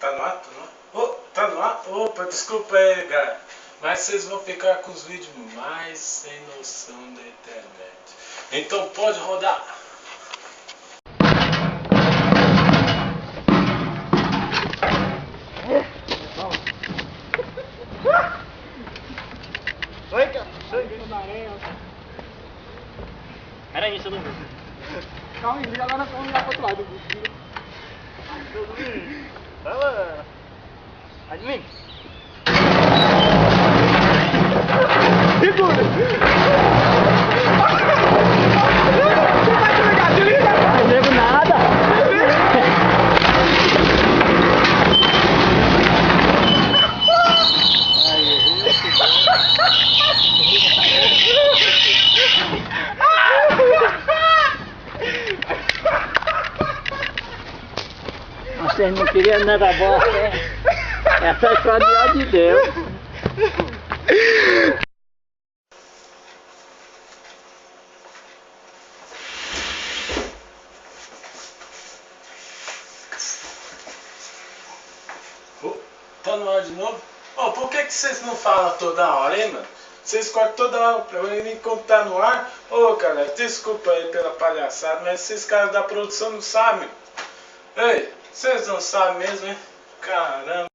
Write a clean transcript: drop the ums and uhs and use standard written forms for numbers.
Tá no ar? Tá no ar? Ô, tá no ar? Opa, desculpa aí, galera. Mas vocês vão ficar com os vídeos mais sem noção da internet. Então pode rodar. Oi, cara. Era isso, eu não vi. Calma aí, liga lá na vamos lá pro outro lado. Fala. Admin. Segura! Não lembro nada! Vocês não queriam nada bom, né? Essa é só de Deus. Tá no ar de novo? Ô, por que vocês não falam toda hora, hein, mano? Vocês cortam toda hora pra mim enquanto tá no ar. Ô, cara, desculpa aí pela palhaçada, mas esses caras da produção não sabem. Ei, vocês não sabem mesmo, hein? Caramba.